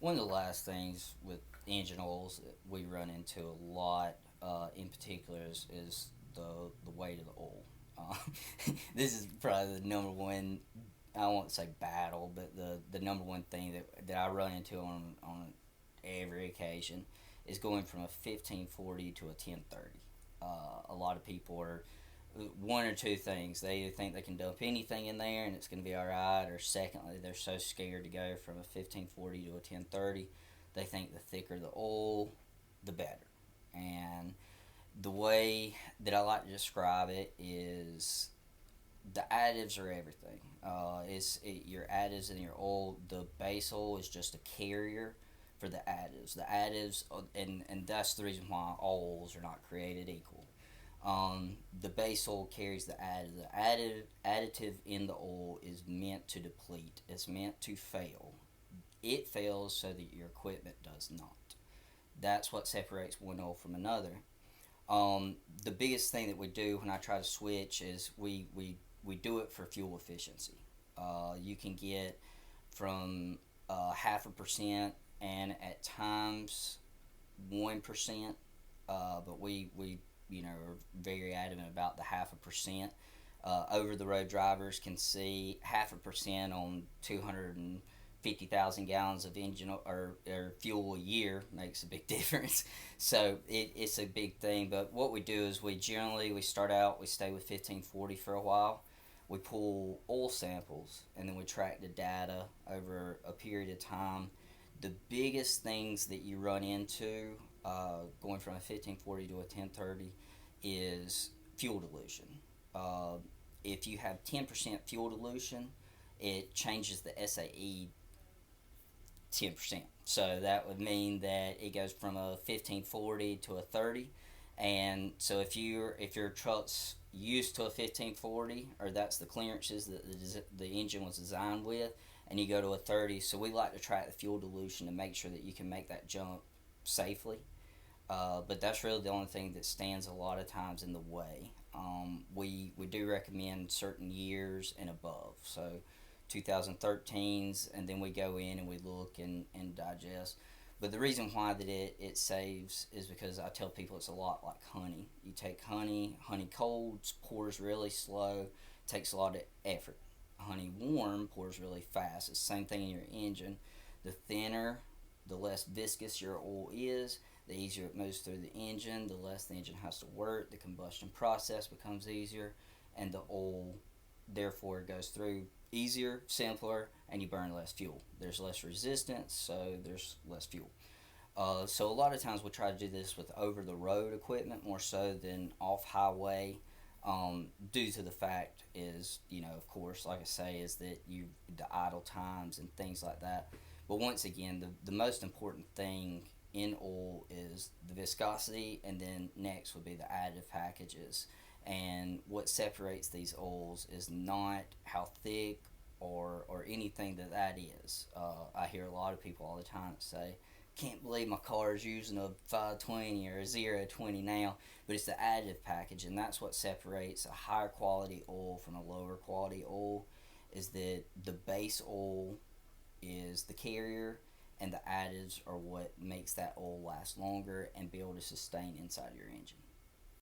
One of the last things with engine oils that we run into a lot, in particular, is the weight of the oil. Uh, this is probably the number one. I won't say battle, but the number one thing that I run into on every occasion is going from a 1540 to a 1030. A lot of people are one or two things. They either think they can dump anything in there and it's going to be all right, or secondly, they're so scared to go from a 1540 to a 1030, they think the thicker the oil, the better. And the way that I like to describe it is the additives are everything. Your additives in your oil. The base oil is just a carrier for the additives. The additives, and that's the reason why all oils are not created equal. The base oil carries the additive. The additive in the oil is meant to deplete. It's meant to fail. It fails so that your equipment does not. That's what separates one oil from another. The biggest thing that we do when I try to switch is we do it for fuel efficiency. You can get from 0.5% and at times 1%, but we are very adamant about the 0.5%. Over the road drivers can see 0.5% on 250,000 gallons of engine or fuel a year makes a big difference. So it's a big thing. But what we do is we start out, we stay with 1540 for a while. We pull oil samples and then we track the data over a period of time. The biggest things that you run into going from a 1540 to a 1030 is fuel dilution. Uh, if you have 10% fuel dilution, it changes the SAE 10%. So that would mean that it goes from a 1540 to a 30. And so if your truck's used to a 1540, or that's the clearances that the engine was designed with, and you go to a 30, so we like to track the fuel dilution to make sure that you can make that jump safely. But that's really the only thing that stands a lot of times in the way. We do recommend certain years and above. So 2013s, and then we go in and we look and digest. But the reason why that it saves is because I tell people it's a lot like honey. You take honey cold pours really slow, takes a lot of effort. Honey warm pours really fast. It's the same thing in your engine. The thinner, the less viscous your oil is, the easier it moves through the engine, the less the engine has to work, the combustion process becomes easier, and the oil therefore goes through easier, simpler, and you burn less fuel. There's less resistance, so there's less fuel. So a lot of times we try to do this with over the road equipment more so than off highway. Due to the fact is, of course, like I say, is that the idle times and things like that. But once again, the most important thing in oil is the viscosity, and then next would be the additive packages. And what separates these oils is not how thick or anything that is. I hear a lot of people all the time say, "Can't believe my car is using a 520 or a 020 now," but it's the additive package, and that's what separates a higher quality oil from a lower quality oil. Is that the base oil is the carrier, and the additives are what makes that oil last longer and be able to sustain inside your engine.